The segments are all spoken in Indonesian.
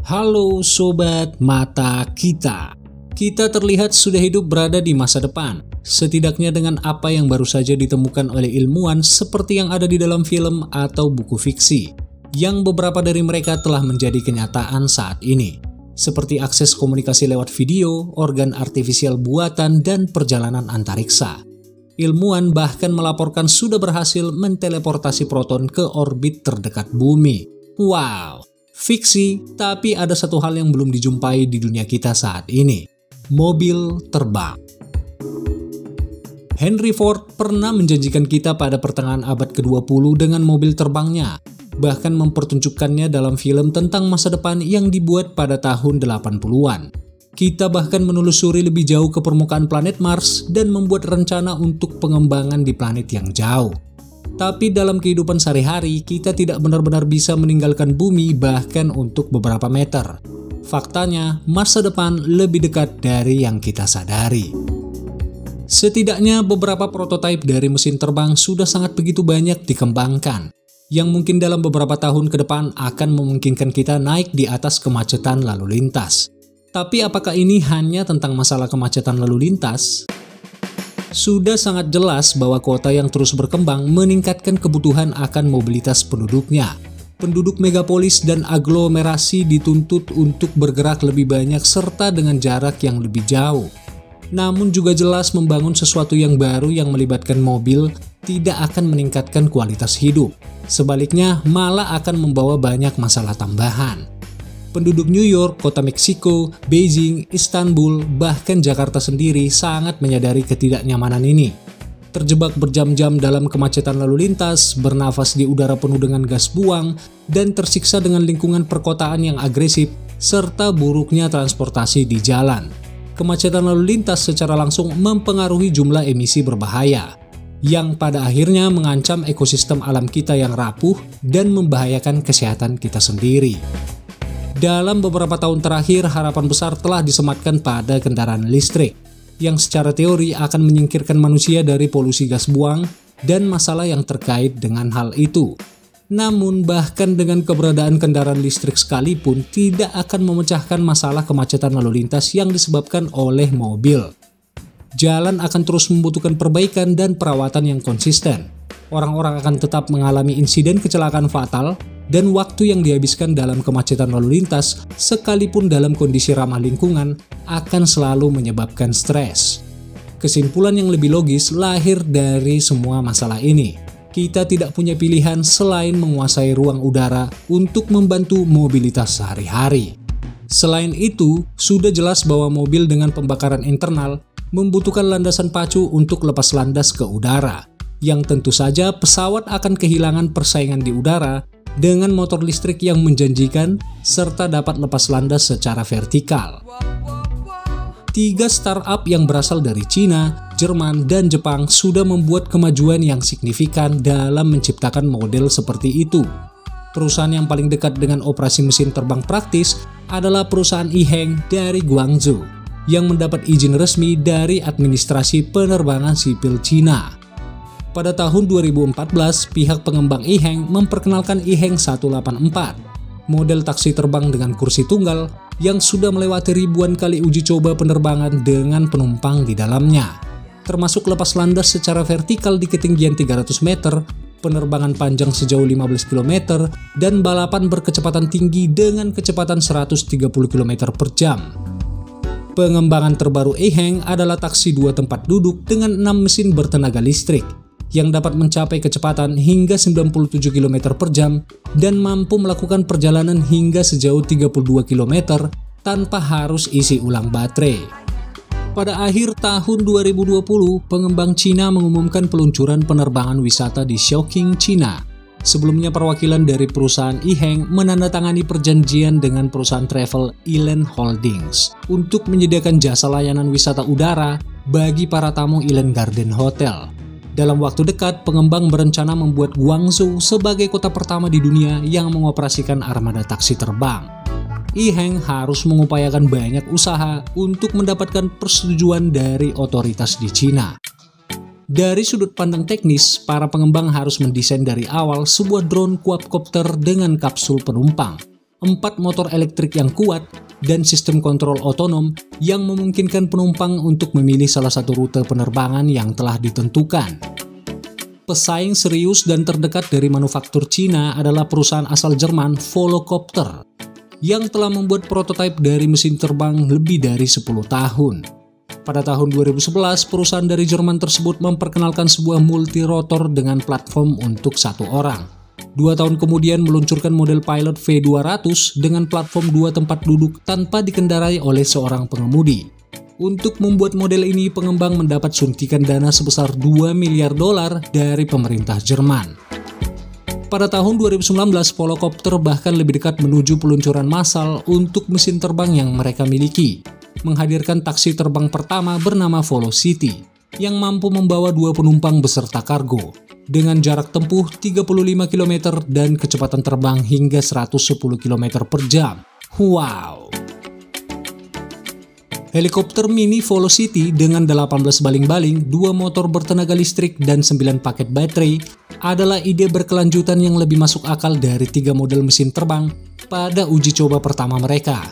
Halo Sobat Mata Kita. Kita terlihat sudah hidup berada di masa depan, setidaknya dengan apa yang baru saja ditemukan oleh ilmuwan seperti yang ada di dalam film atau buku fiksi, yang beberapa dari mereka telah menjadi kenyataan saat ini, seperti akses komunikasi lewat video, organ artifisial buatan, dan perjalanan antariksa. Ilmuwan bahkan melaporkan sudah berhasil menteleportasi proton ke orbit terdekat bumi. Wow! Fiksi, tapi ada satu hal yang belum dijumpai di dunia kita saat ini. Mobil terbang. Henry Ford pernah menjanjikan kita pada pertengahan abad ke-20 dengan mobil terbangnya, bahkan mempertunjukkannya dalam film tentang masa depan yang dibuat pada tahun 80-an. Kita bahkan menelusuri lebih jauh ke permukaan planet Mars dan membuat rencana untuk pengembangan di planet yang jauh. Tapi dalam kehidupan sehari-hari, kita tidak benar-benar bisa meninggalkan bumi bahkan untuk beberapa meter. Faktanya, masa depan lebih dekat dari yang kita sadari. Setidaknya beberapa prototipe dari mesin terbang sudah sangat begitu banyak dikembangkan, yang mungkin dalam beberapa tahun ke depan akan memungkinkan kita naik di atas kemacetan lalu lintas. Tapi apakah ini hanya tentang masalah kemacetan lalu lintas? Sudah sangat jelas bahwa kota yang terus berkembang meningkatkan kebutuhan akan mobilitas penduduknya. Penduduk megapolis dan aglomerasi dituntut untuk bergerak lebih banyak serta dengan jarak yang lebih jauh. Namun juga jelas membangun sesuatu yang baru yang melibatkan mobil tidak akan meningkatkan kualitas hidup. Sebaliknya malah akan membawa banyak masalah tambahan. Penduduk New York, kota Meksiko, Beijing, Istanbul, bahkan Jakarta sendiri sangat menyadari ketidaknyamanan ini. Terjebak berjam-jam dalam kemacetan lalu lintas, bernafas di udara penuh dengan gas buang, dan tersiksa dengan lingkungan perkotaan yang agresif, serta buruknya transportasi di jalan. Kemacetan lalu lintas secara langsung mempengaruhi jumlah emisi berbahaya, yang pada akhirnya mengancam ekosistem alam kita yang rapuh dan membahayakan kesehatan kita sendiri. Dalam beberapa tahun terakhir, harapan besar telah disematkan pada kendaraan listrik, yang secara teori akan menyingkirkan manusia dari polusi gas buang dan masalah yang terkait dengan hal itu. Namun, bahkan dengan keberadaan kendaraan listrik sekalipun tidak akan memecahkan masalah kemacetan lalu lintas yang disebabkan oleh mobil. Jalan akan terus membutuhkan perbaikan dan perawatan yang konsisten. Orang-orang akan tetap mengalami insiden kecelakaan fatal, dan waktu yang dihabiskan dalam kemacetan lalu lintas, sekalipun dalam kondisi ramah lingkungan, akan selalu menyebabkan stres. Kesimpulan yang lebih logis lahir dari semua masalah ini. Kita tidak punya pilihan selain menguasai ruang udara untuk membantu mobilitas sehari-hari. Selain itu, sudah jelas bahwa mobil dengan pembakaran internal membutuhkan landasan pacu untuk lepas landas ke udara, yang tentu saja pesawat akan kehilangan persaingan di udara dengan motor listrik yang menjanjikan serta dapat lepas landas secara vertikal. 3 startup yang berasal dari Cina, Jerman, dan Jepang sudah membuat kemajuan yang signifikan dalam menciptakan model seperti itu. Perusahaan yang paling dekat dengan operasi mesin terbang praktis adalah perusahaan Yiheng dari Guangzhou, yang mendapat izin resmi dari Administrasi Penerbangan Sipil Cina. Pada tahun 2014, pihak pengembang Yiheng memperkenalkan Yiheng 184, model taksi terbang dengan kursi tunggal yang sudah melewati ribuan kali uji coba penerbangan dengan penumpang di dalamnya, termasuk lepas landas secara vertikal di ketinggian 300 meter, penerbangan panjang sejauh 15 km, dan balapan berkecepatan tinggi dengan kecepatan 130 km per jam. Pengembangan terbaru Yiheng adalah taksi 2 tempat duduk dengan 6 mesin bertenaga listrik, yang dapat mencapai kecepatan hingga 97 km per jam dan mampu melakukan perjalanan hingga sejauh 32 km tanpa harus isi ulang baterai. Pada akhir tahun 2020, pengembang Cina mengumumkan peluncuran penerbangan wisata di Chongqing, Cina. Sebelumnya perwakilan dari perusahaan Yiheng menandatangani perjanjian dengan perusahaan travel Elan Holdings untuk menyediakan jasa layanan wisata udara bagi para tamu Elan Garden Hotel. Dalam waktu dekat, pengembang berencana membuat Guangzhou sebagai kota pertama di dunia yang mengoperasikan armada taksi terbang. Yiheng harus mengupayakan banyak usaha untuk mendapatkan persetujuan dari otoritas di Cina. Dari sudut pandang teknis, para pengembang harus mendesain dari awal sebuah drone quadcopter dengan kapsul penumpang, 4 motor elektrik yang kuat, dan sistem kontrol otonom yang memungkinkan penumpang untuk memilih salah satu rute penerbangan yang telah ditentukan. Pesaing serius dan terdekat dari manufaktur Cina adalah perusahaan asal Jerman Volocopter, yang telah membuat prototipe dari mesin terbang lebih dari 10 tahun. Pada tahun 2011, perusahaan dari Jerman tersebut memperkenalkan sebuah multirotor dengan platform untuk 1 orang. 2 tahun kemudian meluncurkan model Pilot V200 dengan platform 2 tempat duduk tanpa dikendarai oleh seorang pengemudi. Untuk membuat model ini, pengembang mendapat suntikan dana sebesar $2 miliar dari pemerintah Jerman. Pada tahun 2019, Volocopter bahkan lebih dekat menuju peluncuran massal untuk mesin terbang yang mereka miliki, menghadirkan taksi terbang pertama bernama Volocity, yang mampu membawa 2 penumpang beserta kargo, dengan jarak tempuh 35 km dan kecepatan terbang hingga 110 km per jam. Wow! Helikopter mini Volocity dengan 18 baling-baling, 2 motor bertenaga listrik, dan 9 paket baterai adalah ide berkelanjutan yang lebih masuk akal dari 3 model mesin terbang pada uji coba pertama mereka.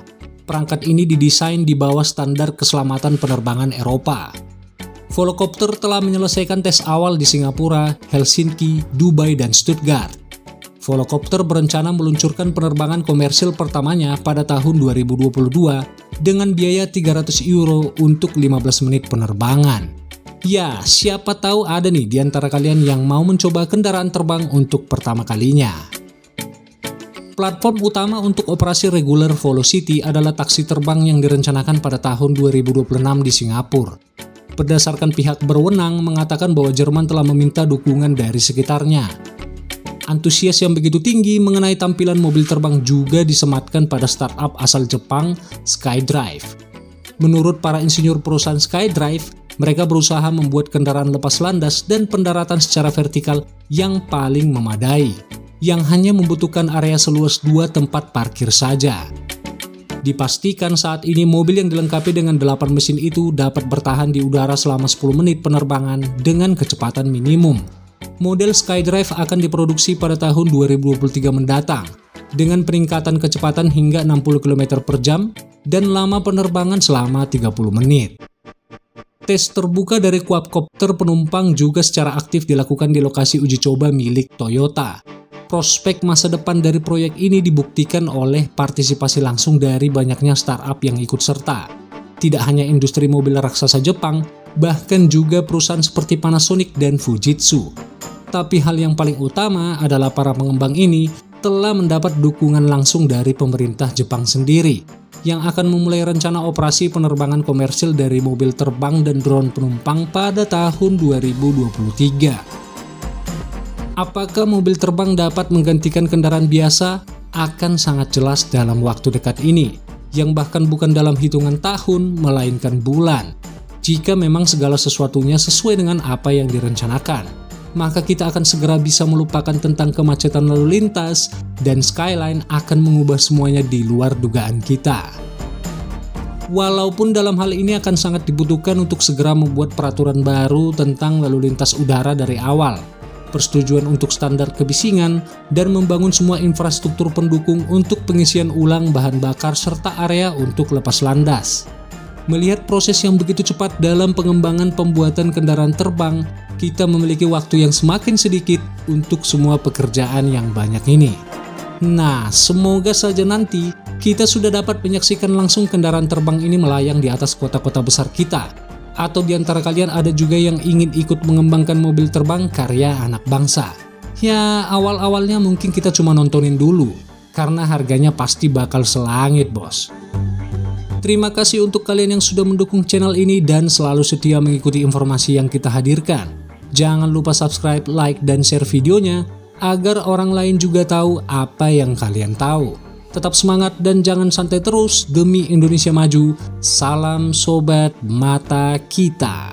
Perangkat ini didesain di bawah standar keselamatan penerbangan Eropa. Volocopter telah menyelesaikan tes awal di Singapura, Helsinki, Dubai, dan Stuttgart. Volocopter berencana meluncurkan penerbangan komersil pertamanya pada tahun 2022 dengan biaya €300 untuk 15 menit penerbangan. Ya, siapa tahu ada nih di antara kalian yang mau mencoba kendaraan terbang untuk pertama kalinya. Platform utama untuk operasi reguler Volocity adalah taksi terbang yang direncanakan pada tahun 2026 di Singapura. Berdasarkan pihak berwenang mengatakan bahwa Jerman telah meminta dukungan dari sekitarnya. Antusias yang begitu tinggi mengenai tampilan mobil terbang juga disematkan pada startup asal Jepang, SkyDrive. Menurut para insinyur perusahaan SkyDrive, mereka berusaha membuat kendaraan lepas landas dan pendaratan secara vertikal yang paling memadai, yang hanya membutuhkan area seluas 2 tempat parkir saja. Dipastikan saat ini mobil yang dilengkapi dengan 8 mesin itu dapat bertahan di udara selama 10 menit penerbangan dengan kecepatan minimum. Model SkyDrive akan diproduksi pada tahun 2023 mendatang, dengan peningkatan kecepatan hingga 60 km per jam dan lama penerbangan selama 30 menit. Tes terbuka dari quadcopter penumpang juga secara aktif dilakukan di lokasi uji coba milik Toyota. Prospek masa depan dari proyek ini dibuktikan oleh partisipasi langsung dari banyaknya startup yang ikut serta. Tidak hanya industri mobil raksasa Jepang, bahkan juga perusahaan seperti Panasonic dan Fujitsu. Tapi hal yang paling utama adalah para pengembang ini telah mendapat dukungan langsung dari pemerintah Jepang sendiri, yang akan memulai rencana operasi penerbangan komersil dari mobil terbang dan drone penumpang pada tahun 2023. Apakah mobil terbang dapat menggantikan kendaraan biasa? Akan sangat jelas dalam waktu dekat ini, yang bahkan bukan dalam hitungan tahun, melainkan bulan. Jika memang segala sesuatunya sesuai dengan apa yang direncanakan, maka kita akan segera bisa melupakan tentang kemacetan lalu lintas, dan Skyline akan mengubah semuanya di luar dugaan kita. Walaupun dalam hal ini akan sangat dibutuhkan untuk segera membuat peraturan baru tentang lalu lintas udara dari awal, persetujuan untuk standar kebisingan, dan membangun semua infrastruktur pendukung untuk pengisian ulang bahan bakar serta area untuk lepas landas. Melihat proses yang begitu cepat dalam pengembangan pembuatan kendaraan terbang, kita memiliki waktu yang semakin sedikit untuk semua pekerjaan yang banyak ini. Nah, semoga saja nanti kita sudah dapat menyaksikan langsung kendaraan terbang ini melayang di atas kota-kota besar kita. Atau di antara kalian ada juga yang ingin ikut mengembangkan mobil terbang karya anak bangsa. Ya, awal-awalnya mungkin kita cuma nontonin dulu, karena harganya pasti bakal selangit, bos. Terima kasih untuk kalian yang sudah mendukung channel ini dan selalu setia mengikuti informasi yang kita hadirkan. Jangan lupa subscribe, like, dan share videonya agar orang lain juga tahu apa yang kalian tahu. Tetap semangat dan jangan santai terus demi Indonesia maju. Salam Sobat Mata Kita.